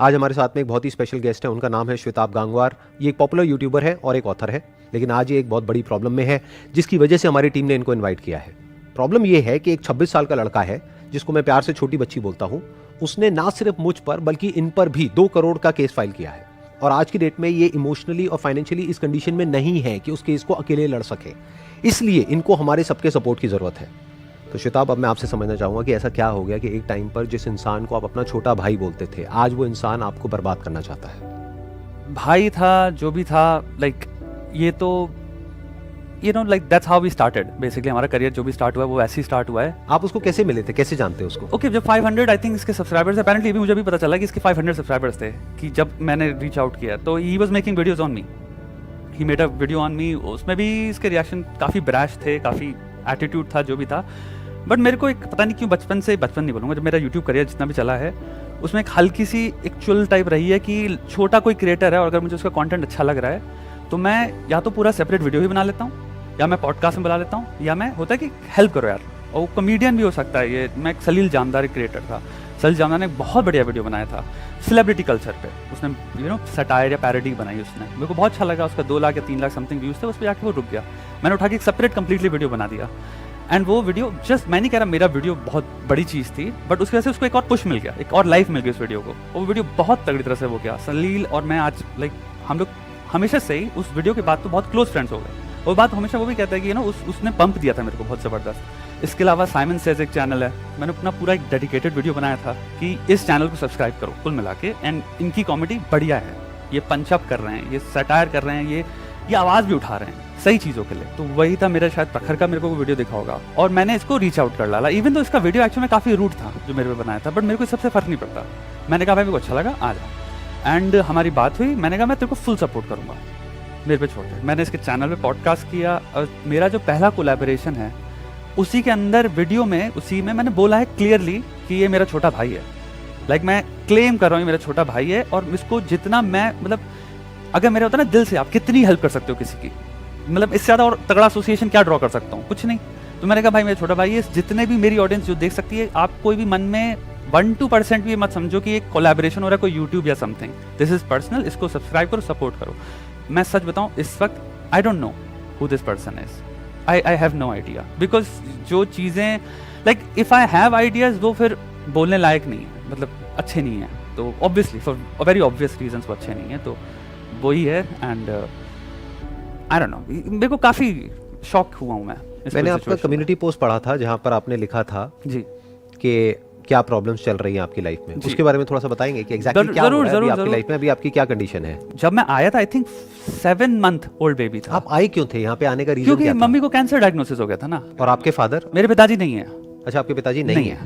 आज हमारे साथ में एक बहुत ही स्पेशल गेस्ट है, उनका नाम है श्वेताब गांगवार। ये एक पॉपुलर यूट्यूबर है और एक ऑथर है, लेकिन आज ये एक बहुत बड़ी प्रॉब्लम में है जिसकी वजह से हमारी टीम ने इनको इन्वाइट किया है। प्रॉब्लम ये है कि एक 26 साल का लड़का है जिसको मैं प्यार से छोटी बच्ची बोलता हूँ। उसने ना सिर्फ मुझ पर बल्कि इन पर भी 2 करोड़ का केस फाइल किया है और आज की डेट में ये इमोशनली और फाइनेंशियली इस कंडीशन में नहीं है कि उस केस को अकेले लड़ सके, इसलिए इनको हमारे सबके सपोर्ट की जरूरत है। तो श्वेताब, अब मैं आपसे समझना चाहूंगा कि ऐसा क्या हो गया कि एक टाइम पर जिस इंसान को आप अपना छोटा भाई बोलते थे, आज वो इंसान आपको बर्बाद करना चाहता है। भाई था, जो भी था, लाइक ये तो like that's how we started. Basically हमारा करियर जो भी स्टार्ट हुआ है वो ऐसे ही स्टार्ट हुआ है। आप उसको कैसे मिले थे, कैसे जानते हैं उसको? ओके, जब 500 आई थिंक इसके सब्सक्राइबर्स थे, अपेरेंटली मुझे भी पता चला कि इसके 500 सब्सक्राइबर्स थे कि जब मैंने रीच आउट किया तो he was making videos on me, he made a video on me. उसमें भी इसके रिएक्शन काफ़ी ब्रैश थे, काफ़ी एटीट्यूड था, जो भी था। बट मेरे को एक पता नहीं क्यों बचपन नहीं बोलूँगा, जब मेरा यूट्यूब करियर जितना भी चला है उसमें एक हल्की सी एक चुल टाइप रही है कि छोटा कोई क्रिएटर है और अगर मुझे उसका कंटेंट अच्छा लग रहा है तो मैं या तो पूरा सेपरेट वीडियो ही बना लेता हूँ, या मैं पॉडकास्ट में बुला लेता हूँ, या मैं होता है कि हेल्प करो यार। और वो कॉमेडियन भी हो सकता है। ये मैं एक सलील जामदार क्रिएटर था। सलील जामदार ने एक बहुत बढ़िया वीडियो बनाया था सेलिब्रिटी कल्चर पे। उसने सटायर या पैरोडी बनाई उसने, मेरे को बहुत अच्छा लगा। उसका 2 लाख या 3 लाख समथिंग व्यूज़ थे, उस पर जाके वो रुक गया। मैंने उठा के एक सेपरेट कंप्लीटली वीडियो बना दिया। एंड वो वीडियो जस्ट, मैं नहीं कह रहा मेरा वीडियो बहुत बड़ी चीज़ थी, बट उसकी वजह से उसको एक और पुश मिल गया, एक और लाइफ मिल गई उस वीडियो को। वो वीडियो बहुत तगड़ी तरह से वो गया। सलील और मैं आज लाइक हम लोग हमेशा से ही उस वीडियो के बाद तो बहुत क्लोज फ्रेंड्स हो गए। वो बात हमेशा वो भी कहता है कि उसने पंप दिया था मेरे को बहुत ज़बरदस्त। इसके अलावा साइमन सेज एक चैनल है, मैंने अपना पूरा एक डेडिकेटेड वीडियो बनाया था कि इस चैनल को सब्सक्राइब करो कुल मिला के। एंड इनकी कॉमेडी बढ़िया है, ये पंचअप कर रहे हैं, ये सटायर कर रहे हैं, ये आवाज़ भी उठा रहे हैं सही चीज़ों के लिए। तो वही था मेरा, शायद प्रखर का मेरे को वो वीडियो देखा होगा और मैंने इसको रीच आउट कर डाला। इवन तो इसका वीडियो एक्चुअली में काफ़ी रूट था जो मेरे पे बनाया था, बट मेरे को सबसे फ़र्क नहीं पड़ता। मैंने कहा भाई मेरे को अच्छा लगा, आ जा। एंड हमारी बात हुई, मैंने कहा मैं तेरे को फुल सपोर्ट करूँगा, मेरे पे छोड़ दे। मैंने इसके चैनल पे पॉडकास्ट किया और मेरा जो पहला कोलैबोरेशन है उसी के अंदर वीडियो में, उसी में मैंने बोला है क्लियरली कि ये मेरा छोटा भाई है। लाइक मैं क्लेम कर रहा हूँ ये मेरा छोटा भाई है और इसको जितना मैं मतलब अगर मेरे होता ना दिल से, आप कितनी हेल्प कर सकते हो किसी की, मतलब इससे ज़्यादा और तगड़ा एसोसिएशन क्या ड्रॉ कर सकता हूँ, कुछ नहीं। तो मैंने कहा भाई मेरा छोटा भाई है, जितने भी मेरी ऑडियंस जो देख सकती है, आप कोई भी मन में 1-2% भी मत समझो कि एक कोलैबोरेशन हो रहा है कोई यूट्यूब या समथिंग। दिस इज पर्सनल, इसको सब्सक्राइब करो, सपोर्ट करो। मैं सच बताऊं इस वक्त I don't know who this person is, I have no idea, because जो चीज़ें like if I have ideas वो फिर बोलने लायक नहीं है, मतलब अच्छे नहीं हैं। तो obviously for very obvious reasons वो अच्छे नहीं हैं, तो वही है। एंड आई डोंट नो, मेरे को काफ़ी शॉक हुआ हूँ मैं। मैंने आपका कम्युनिटी पोस्ट पढ़ा था जहाँ पर आपने लिखा था जी कि क्या प्रॉब्लम्स चल रही हैं आपकी लाइफ में, उसके बारे में थोड़ा सा बताएंगे कि एग्जैक्टली क्या हो रहा है अभी आपकी लाइफ में, अभी आपकी क्या कंडीशन है? जब मैं आया था I think 7 month old baby था। आप आए क्यों थे यहाँ पे? आने का रीजन क्या था? क्योंकि मम्मी को कैंसर डायग्नोसिस हो गया था ना। और आपके फादर? मेरे पिताजी नहीं है। अच्छा, आपके पिताजी नहीं है।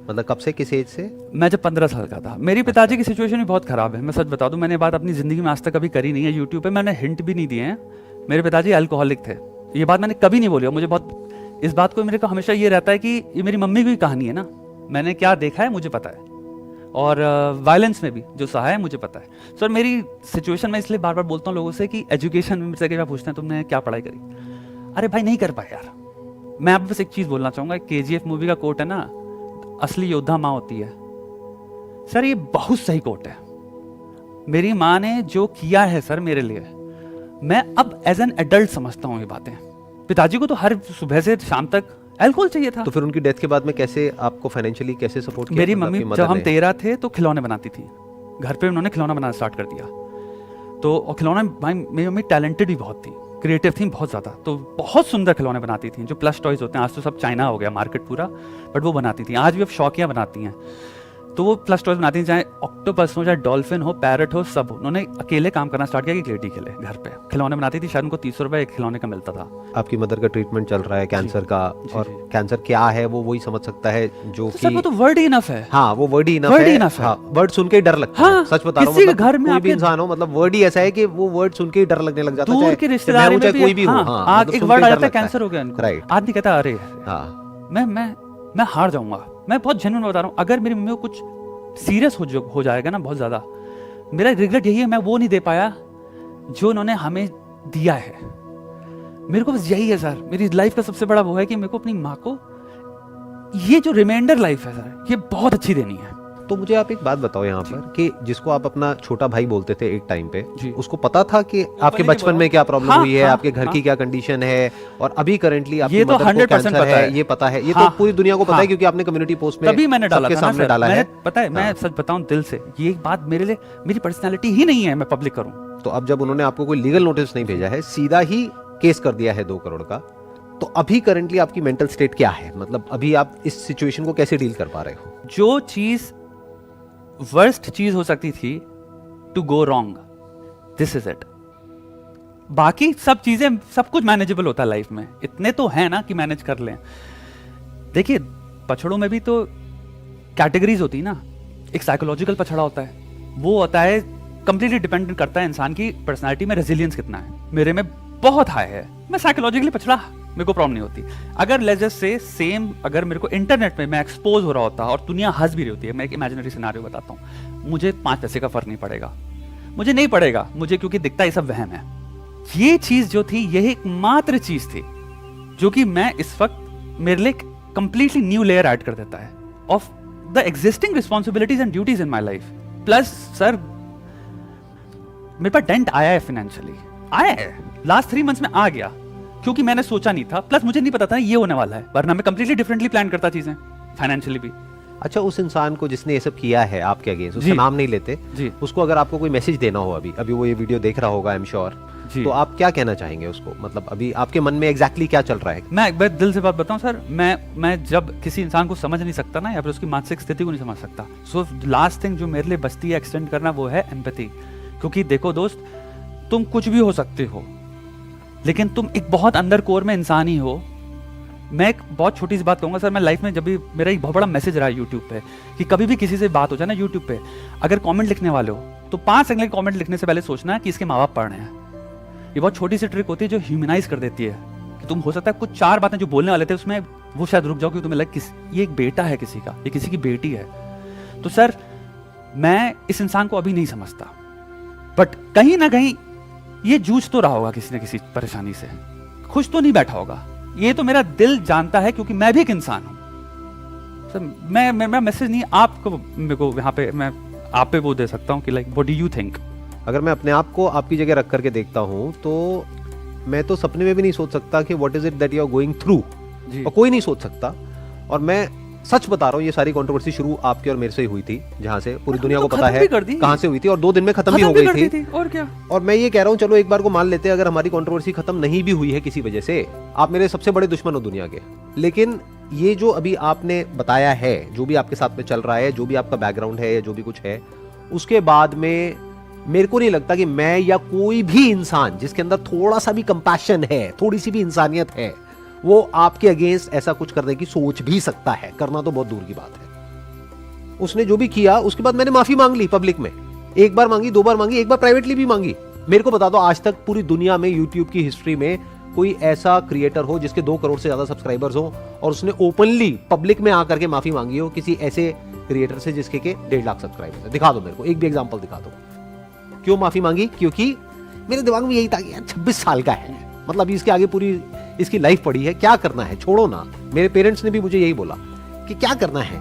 मतलब कब से, किस एज से? मैं जब 15 साल का था। मेरी पिताजी की सिचुएशन भी बहुत खराब है, मैं सच बता दूं। मैंने बात अपनी जिंदगी में आज तक कभी करी नहीं है, यूट्यूब पे मैंने हिंट भी नहीं दिए हैं। मेरे पिताजी अल्कोहलिक थे, ये बात मैंने कभी नहीं बोली। मुझे बहुत इस बात को मेरे को हमेशा ये रहता है कि ये मेरी मम्मी की कहानी है ना, मैंने क्या देखा है मुझे पता है, और वायलेंस में भी जो सहा है मुझे पता है। सर मेरी सिचुएशन में इसलिए बार बार बोलता हूँ लोगों से कि एजुकेशन में मुझसे क्या पूछते हैं तुमने क्या पढ़ाई करी, अरे भाई नहीं कर पाए यार। मैं आप बस एक चीज़ बोलना चाहूँगा, KGF मूवी का कोट है ना, असली योद्धा माँ होती है। सर ये बहुत सही कोट है। मेरी माँ ने जो किया है सर मेरे लिए, मैं अब एज एन एडल्ट समझता हूँ ये बातें। पिताजी को तो हर सुबह से शाम तक अल्कोहल चाहिए था। तो फिर उनकी डेथ के बाद में कैसे आपको फाइनेंशियली कैसे सपोर्ट किया? मेरी मम्मी जब हम 13 थे तो खिलौने बनाती थी घर पे, उन्होंने खिलौना बनाना स्टार्ट कर दिया। तो और खिलौना, भाई मेरी मम्मी टैलेंटेड भी बहुत थी, क्रिएटिव थी बहुत ज़्यादा, तो बहुत सुंदर खिलौने बनाती थी जो प्लस टॉयज होते हैं। आज तो सब चाइना हो गया मार्केट पूरा, बट वो बनाती थी। आज भी अब शौकिया बनाती हैं, तो वो प्लस टॉयज बनाती हैं, चाहे ऑक्टोपस हो, चाहे डॉल्फिन हो, पैरट हो, सब। उन्होंने अकेले काम करना स्टार्ट किया कि लेडी खेले घर पे, खिलौने बनाती थी। शायद उनको 30 रुपए एक खिलौने का मिलता था। आपकी मदर का ट्रीटमेंट चल रहा है कैंसर का, और कैंसर क्या है वो वही समझ सकता है जो कि वो तो वर्ड ही इनफ है। हाँ, वो वर्ड ही इनफ है। वर्ड सुन के ही डर लगता है। सच बता रहा हूँ, घर में कोई भी इंसान हो, मतलब वर्ड ही ऐसा है कि वो वर्ड सुन के ही डर लगने लग जाता है। दूर के रिश्तेदारी में कोई भी हो, एक वर्ड आ जाता है कैंसर हो गया इनको, राइट। आदमी कहता है अरे मैं हार जाऊंगा। मैं बहुत जेन्युइन बता रहा हूँ, अगर मेरी मम्मी को कुछ सीरियस हो जाएगा ना बहुत ज़्यादा, मेरा रिग्रेट यही है मैं वो नहीं दे पाया जो उन्होंने हमें दिया है। मेरे को बस यही है सर, मेरी लाइफ का सबसे बड़ा वो है कि मेरे को अपनी माँ को ये जो रिमाइंडर लाइफ है सर, ये बहुत अच्छी देनी है। तो मुझे आप एक बात बताओ यहाँ पर कि जिसको आप अपना छोटा भाई बोलते थे एक टाइम पे, जी। उसको पता था कि आपके बचपन में क्या प्रॉब्लम हाँ, हुई है, हाँ, आपके घर की क्या कंडीशन है, और अभी करंटली आपकी ये तो मदर को 100% कैंसर पता है। ये पता है, ये हाँ, तो पूरी दुनिया को पता है हाँ। क्योंकि आपने कम्युनिटी पोस्ट में तभी मैंने डाला सबके था ना सामने सर, डाला है। पता है, मैं सच बताऊं दिल से, ये एक बात मेरे लिए, मेरी पर्सनालिटी ही नहीं है मैं पब्लिक करूं। तो अब जब उन्होंने आपको कोई लीगल नोटिस नहीं भेजा है, सीधा ही केस कर दिया है 2 करोड़ का, तो अभी करंटली आपकी मेंटल स्टेट क्या है? मतलब अभी आप इस सिचुएशन को कैसे डील कर पा रहे हो? जो चीज वर्स्ट चीज हो सकती थी to go wrong, this is it. बाकी सब चीजें, सब कुछ मैनेजेबल होता है लाइफ में, इतने तो है ना कि मैनेज कर लें। देखिए पछड़ों में भी तो कैटेगरीज होती है ना, एक साइकोलॉजिकल पछड़ा होता है, वो होता है कंप्लीटली डिपेंडेंट करता है इंसान की पर्सनालिटी में रेजिलियंस कितना है। मेरे में बहुत हाई है, मैं साइकोलॉजिकली पछड़ा, मेरे को प्रॉब्लम नहीं होती। अगर लेजर से सेम, अगर मेरे को इंटरनेट में मैं एक्सपोज हो रहा होता और दुनिया हंस भी रही होती है, मैं एक इमेजिनरी सिनारियो बताता हूँ, मुझे 5 पैसे का फर्क नहीं पड़ेगा, मुझे नहीं पड़ेगा, मुझे क्योंकि दिखता है सब वहम है। ये चीज जो थी, यही एकमात्र चीज थी जो कि मैं इस वक्त मेरे लिए कंप्लीटली न्यू लेयर ऐड कर देता है of the existing responsibilities and duties in my life. Plus sir मेरे पास डेंट आया है, फाइनेंशियली आया है, लास्ट 3 मंथ्स में आ गया, क्योंकि मैंने सोचा नहीं था, प्लस मुझे नहीं पता था ये होने वाला है, वरना मैं कंप्लीटली डिफरेंटली प्लान करता चीजें फाइनेंशियली भी। अच्छा, उस इंसान को जिसने ये सब किया है आपके अगेंस्ट, उसका जी। नाम नहीं लेते जी। उसको अगर आपको कोई मैसेज देना हो, अभी वो ये वीडियो देख रहा होगा आई एम श्योर, जी। तो आप क्या कहना चाहेंगे उसको? मतलब अभी आपके मन में एग्जैक्टली क्या चल रहा है? मैं एक बार दिल से बात बताऊं सर, मैं जब किसी इंसान को समझ नहीं सकता ना, या फिर उसकी मानसिक स्थिति को नहीं समझ सकता, सो लास्ट थिंग जो मेरे लिए बचती है एक्सटेंड करना, वो है एम्पैथी। क्योंकि देखो दोस्त, तुम कुछ भी हो सकते हो, लेकिन तुम एक बहुत अंदर कोर में इंसान ही हो। मैं एक बहुत छोटी सी बात कहूंगा सर, मैं लाइफ में जब भी, मेरा एक बहुत बड़ा मैसेज रहा है यूट्यूब पे, कि कभी भी किसी से बात हो जाए ना यूट्यूब पे, अगर कमेंट लिखने वाले हो तो 5 सेकंड के कमेंट लिखने से पहले सोचना कि इसके माँ बाप पढ़ रहे हैं। ये बहुत छोटी सी ट्रिक होती है जो ह्यूमनाइज कर देती है, कि तुम हो सकता है कुछ 4 बातें जो बोलने वाले थे उसमें वो शायद रुक जाओ, क्योंकि तुम्हें लगे ये एक बेटा है किसी का, ये किसी की बेटी है। तो सर मैं इस इंसान को अभी नहीं समझता, बट कहीं ना कहीं ये जूझ तो रहा होगा किसी न किसी परेशानी से, खुश तो नहीं बैठा होगा, ये तो मेरा दिल जानता है, क्योंकि मैं भी एक इंसान हूं सर। मैं मैसेज नहीं आपको, मेरे को यहाँ पे मैं आप पे वो दे सकता हूँ कि like what do you think. अगर मैं अपने आप को आपकी जगह रख करके देखता हूँ तो मैं तो सपने में भी नहीं सोच सकता कि what is it that you are going through, और कोई नहीं सोच सकता। और मैं सच बता रहा हूँ, ये सारी कंट्रोवर्सी शुरू आपके और मेरे से ही हुई थी, जहाँ से पूरी दुनिया को पता है कहाँ से हुई थी, और 2 दिन में खत्म भी हो गई थी। और क्या, और मैं ये कह रहा हूँ, चलो एक बार को मान लेते हैं अगर हमारी कंट्रोवर्सी खत्म नहीं भी हुई है किसी वजह से, आप मेरे सबसे बड़े दुश्मन हो दुनिया के, लेकिन ये जो अभी आपने बताया है, जो भी आपके साथ में चल रहा है, जो भी आपका बैकग्राउंड है या जो भी कुछ है, उसके बाद में मेरे को नहीं लगता कि मैं या कोई भी इंसान जिसके अंदर थोड़ा सा भी कंपैशन है, थोड़ी सी भी इंसानियत है, वो आपके अगेंस्ट ऐसा कुछ करने की सोच भी सकता है। करना तो बहुत दूर की बात है। उसने जो भी किया उसके बाद मैंने माफी मांग ली पब्लिक में, 1 बार मांगी, 2 बार मांगी, 1 बार प्राइवेटली भी मांगी। मेरे को बता दो आज तक पूरी दुनिया में यूट्यूब की हिस्ट्री में कोई ऐसा क्रिएटर हो जिसके 2 करोड़ से ज्यादा सब्सक्राइबर्स हो और उसने ओपनली पब्लिक में आकर के माफी मांगी हो किसी ऐसे क्रिएटर से जिसके के 1.5 लाख सब्सक्राइबर्स है? दिखा दो मेरे को, एक भी एग्जांपल दिखा दो। क्यों माफी मांगी? क्योंकि मेरे दिमाग में यही था कि यार 26 साल का है, मतलब इसके आगे पूरी इसकी लाइफ पड़ी है, क्या करना है, छोड़ो ना। मेरे पेरेंट्स ने भी मुझे यही बोला कि क्या करना है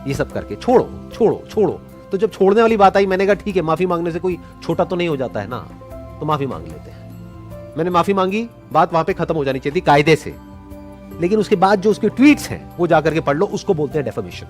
ये सब करके, छोड़ो छोड़ो छोड़ो। तो जब छोड़ने वाली बात आई, मैंने कहा ठीक है, माफी मांगने से कोई छोटा तो नहीं हो जाता है ना, तो माफी मांग लेते हैं। मैंने माफी मांगी, बात वहां पे खत्म हो जानी चाहिए थी कायदे से, लेकिन उसके बाद जो उसके ट्वीट्स हैं वो जाकर के पढ़ लो, उसको बोलते हैं डेफेमेशन।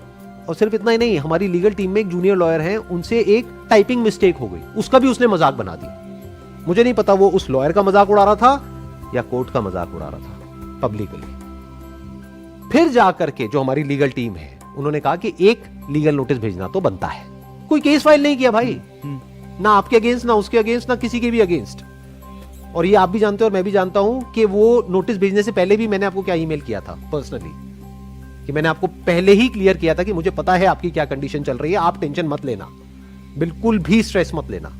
और सिर्फ इतना ही नहीं, हमारी लीगल टीम में एक जूनियर लॉयर हैं, उनसे एक टाइपिंग मिस्टेक हो गई, उसका भी उसने मजाक बना दिया। मुझे नहीं पता वो उस लॉयर का मजाक उड़ा रहा था या कोर्ट का मजाक उड़ा रहा था पब्लिकली। फिर जाकर के जो हमारी लीगल टीम है उन्होंने कहा कि एक लीगल नोटिस भेजना तो बनता है। कोई केस फाइल नहीं किया भाई, ना आपके अगेंस्ट, ना उसके अगेंस्ट, ना किसी के भी अगेंस्ट। और ये आप भी जानते हो और मैं भी जानता हूं कि वो नोटिस भेजने से पहले भी मैंने आपको क्या ईमेल किया था पर्सनली, कि मैंने आपको पहले ही क्लियर किया था कि मुझे पता है आपकी क्या कंडीशन चल रही है, आप टेंशन मत लेना, बिल्कुल भी स्ट्रेस मत लेना,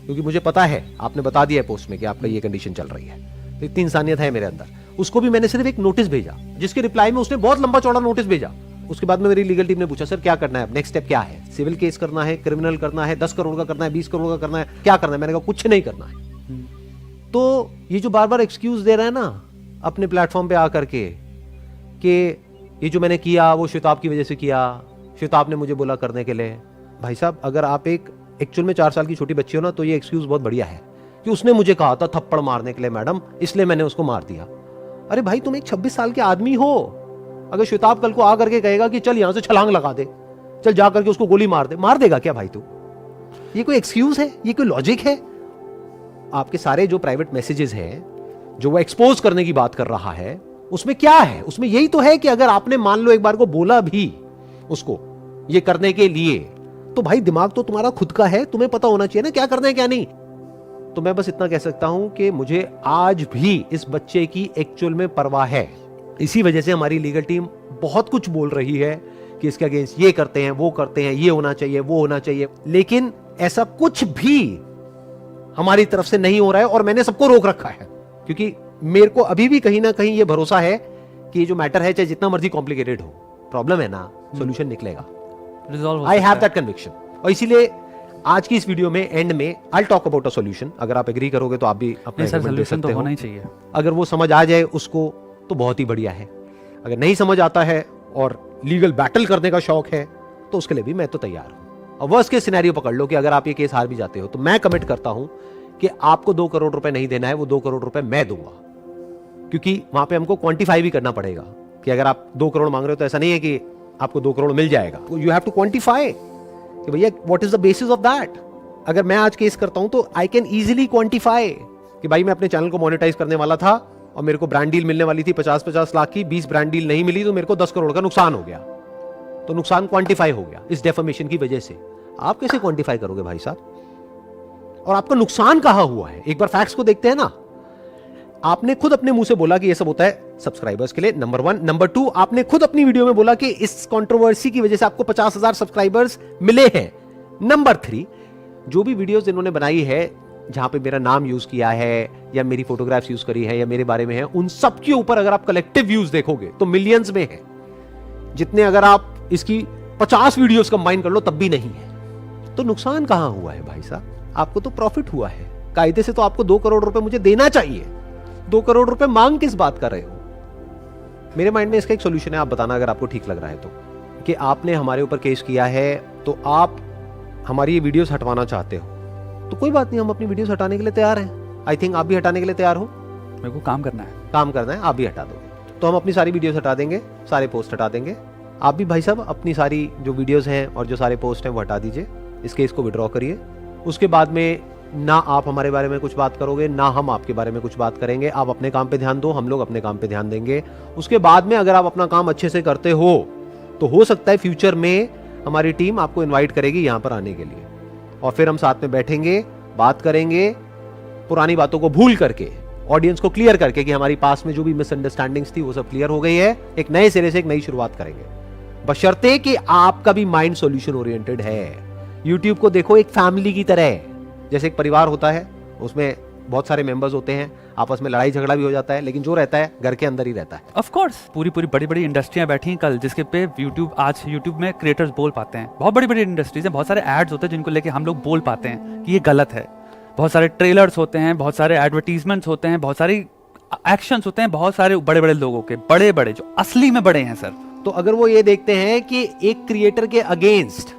क्योंकि मुझे पता है, आपने बता दिया है पोस्ट में कि आपका ये कंडीशन चल रही है। तो इतनी इंसानियत है मेरे अंदर। उसको भी मैंने सिर्फ एक नोटिस भेजा, जिसके रिप्लाई में उसने बहुत लंबा चौड़ा नोटिस भेजा। उसके बाद में मेरी लीगल टीम ने पूछा, सर क्या करना है, नेक्स्ट स्टेप क्या है, सिविल केस करना है, क्रिमिनल करना है, 10 करोड़ का करना है, 20 करोड़ का करना है, क्या करना है? मैंने कहा कुछ नहीं करना है। तो ये जो बार बार एक्सक्यूज दे रहा है ना अपने प्लेटफॉर्म पे आकर के कि ये जो मैंने किया वो श्वेताब की वजह से किया, श्वेताब ने मुझे बोला करने के लिए, भाई साहब अगर आप एक एक्चुअल में 4 साल की छोटी बच्ची हो ना, तो ये एक्सक्यूज बहुत बढ़िया है कि उसने मुझे कहा था थप्पड़ मारने के लिए मैडम, इसलिए मैंने उसको मार दिया। अरे भाई तुम एक 26 साल के आदमी हो, अगर श्वेताब कल को आ करके कहेगा कि चल यहां से छलांग लगा दे, चल जा करके उसको गोली मार दे, मार देगा क्या भाई तू? ये कोई एक्सक्यूज है? ये कोई लॉजिक है? आपके सारे जो प्राइवेट मैसेजेस हैं जो वो एक्सपोज करने की बात कर रहा है, उसमें क्या है? उसमें यही तो है कि अगर आपने मान लो एक बार को बोला भी उसको ये करने के लिए, तो भाई दिमाग तो तुम्हारा खुद का है, तुम्हें पता होना चाहिए ना क्या करना है क्या नहीं। तो मैं बस इतना कह सकता हूं कि मुझे आज भी इस बच्चे की एक्चुअल में परवाह है। इसी वजह से हमारी लीगल टीम बहुत कुछ बोल रही है कि इसके अगेंस्ट ये करते हैं, वो करते हैं, ये होना चाहिए, वो होना चाहिए, लेकिन ऐसा कुछ भी हमारी तरफ से नहीं हो रहा है और मैंने सबको रोक रखा है, क्योंकि मेरे को अभी भी कहीं ना कहीं ये भरोसा है कि ये जो मैटर है चाहे जितना मर्जी कॉम्प्लिकेटेड हो, प्रॉब्लम है ना, सॉल्यूशन निकलेगा। I have that conviction. और इसीलिए आज की इस वीडियो में एंड में I talk about a solution. अगर आप एग्री करोगे तो आप भी अपना एग्रीमेंट दे सकते हो। होना ही चाहिए। अगर वो समझ आ जाए उसको तो बहुत ही बढ़िया है, अगर नहीं समझ आता है और लीगल बैटल करने का शौक है तो उसके लिए भी मैं तो तैयार हूं। और वर्स्ट केस सिनेरियो पकड़ लो कि अगर आप ये केस हार भी जाते हो तो मैं कमिट करता हूं कि आपको 2 करोड़ रुपए नहीं देना है, वो 2 करोड़ रुपए मैं दूंगा, क्योंकि वहां पे हमको क्वांटिफाई भी करना पड़ेगा कि अगर आप 2 करोड़ मांग रहे हो तो ऐसा नहीं है कि आपको 2 करोड़ मिल जाएगा। यू हैव टू क्वांटिफाई कि भैया what is the basis of that. अगर मैं आज केस करता हूं तो आई कैन इजीली क्वांटिफाई कि भाई मैं अपने चैनल को मोनेटाइज करने वाला था और मेरे को ब्रांड डील मिलने वाली थी 50-50 लाख की, 20 ब्रांड डील नहीं मिली तो मेरे को 10 करोड़ का नुकसान हो गया। तो नुकसान क्वांटिफाई हो गया इस डेफर्मेशन की वजह से। आप कैसे क्वांटिफाई करोगे भाई साहब? और आपका नुकसान कहां हुआ है? एक बार फैक्ट्स को देखते हैं ना। आपने खुद अपने मुंह से बोला कि ये सब होता है सब्सक्राइबर्स के लिए, नंबर 1। नंबर 2, आपने खुद अपनी वीडियो में बोला कि इस कंट्रोवर्सी की वजह से आपको 50,000 सब्सक्राइबर्स मिले हैं। नंबर 3, जो भी वीडियोस इन्होंने बनाई है जहां पे मेरा नाम यूज किया है या मेरी फोटोग्राफ्स यूज करी है या मेरे बारे में है, उन सब के ऊपर अगर आप कलेक्टिव व्यूज देखोगे तो मिलियंस में है, जितने अगर आप इसकी 50 वीडियोस कंबाइन कर लो तब भी नहीं है। तो नुकसान कहां हुआ है भाई साहब? आपको तो प्रॉफिट हुआ है। कायदे से तो आपको 2 करोड़ रुपए मुझे देना चाहिए। 2 करोड़ रुपए मांग किस बात कर रहे हो? मेरे माइंड में इसका एक सोल्यूशन है, आप बताना अगर आपको ठीक लग रहा है तो, कि आपने हमारे ऊपर केस किया है तो आप हमारी ये वीडियोस हटवाना चाहते हो, तो कोई बात नहीं, हम अपनी वीडियोस हटाने के लिए तैयार हैं। आई थिंक आप भी हटाने के लिए तैयार हो। मेरे को काम करना है, आप भी हटा दोगे तो हम अपनी सारी वीडियोस हटा देंगे, सारे पोस्ट हटा देंगे। आप भी भाई साहब अपनी सारी जो वीडियोस हैं और जो सारे पोस्ट हैं वो हटा दीजिए, इस केस को विड्रॉ करिए। उसके बाद में ना आप हमारे बारे में कुछ बात करोगे, ना हम आपके बारे में कुछ बात करेंगे। आप अपने काम पे ध्यान दो, हम लोग अपने काम पे ध्यान देंगे। उसके बाद में अगर आप अपना काम अच्छे से करते हो तो हो सकता है फ्यूचर में हमारी टीम आपको इनवाइट करेगी यहाँ पर आने के लिए, और फिर हम साथ में बैठेंगे, बात करेंगे, पुरानी बातों को भूल करके, ऑडियंस को क्लियर करके कि हमारी पास में जो भी मिसअंडरस्टैंडिंग्स थी वो सब क्लियर हो गई है। एक नए सिरे से एक नई शुरुआत करेंगे, बशर्ते कि आपका भी माइंड सॉल्यूशन ओरिएंटेड है। यूट्यूब को देखो एक फैमिली की तरह, जैसे एक परिवार होता है, उसमें बहुत सारे मेंबर्स होते हैं, आपस में लड़ाई झगड़ा भी हो जाता है, लेकिन जो रहता है घर के अंदर ही रहता है। ऑफ कोर्स पूरी बड़ी बड़ी इंडस्ट्रियां बैठी हैं कल, जिसके पे आज यूट्यूब में क्रिएटर्स बोल पाते हैं। बहुत बड़ी बड़ी इंडस्ट्रीज हैं, बहुत सारे एड्स होते हैं जिनको लेके हम लोग बोल पाते हैं कि ये गलत है। बहुत सारे ट्रेलर्स होते हैं, बहुत सारे एडवर्टीजमेंट्स होते हैं, बहुत सारी एक्शंस होते हैं, बहुत सारे बड़े बड़े लोगों के, बड़े बड़े जो असली में बड़े हैं सर। तो अगर वो ये देखते हैं कि एक क्रिएटर के अगेंस्ट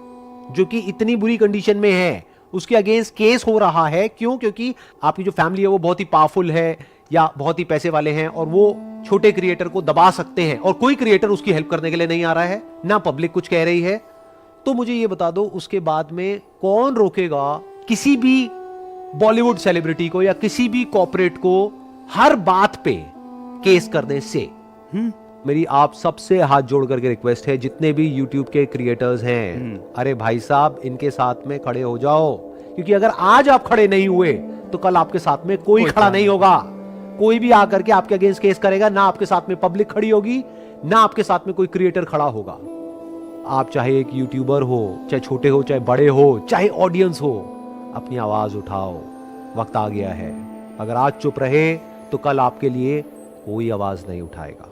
जो कि इतनी बुरी कंडीशन में है, उसके अगेंस्ट केस हो रहा है, क्यों? क्योंकि आपकी जो फैमिली है वो बहुत ही पावरफुल है या बहुत ही पैसे वाले हैं और वो छोटे क्रिएटर को दबा सकते हैं और कोई क्रिएटर उसकी हेल्प करने के लिए नहीं आ रहा है, ना पब्लिक कुछ कह रही है, तो मुझे ये बता दो उसके बाद में कौन रोकेगा किसी भी बॉलीवुड सेलिब्रिटी को या किसी भी कॉर्पोरेट को हर बात पे केस करने से? मेरी आप सबसे हाथ जोड़ करके रिक्वेस्ट है, जितने भी YouTube के क्रिएटर्स हैं, अरे भाई साहब इनके साथ में खड़े हो जाओ, क्योंकि अगर आज आप खड़े नहीं हुए तो कल आपके साथ में कोई खड़ा नहीं होगा। कोई भी आकर के आपके अगेंस्ट केस करेगा, ना आपके साथ में पब्लिक खड़ी होगी, ना आपके साथ में कोई क्रिएटर खड़ा होगा। आप चाहे एक यूट्यूबर हो, चाहे छोटे हो, चाहे बड़े हो, चाहे ऑडियंस हो, अपनी आवाज उठाओ, वक्त आ गया है। अगर आज चुप रहे तो कल आपके लिए कोई आवाज नहीं उठाएगा।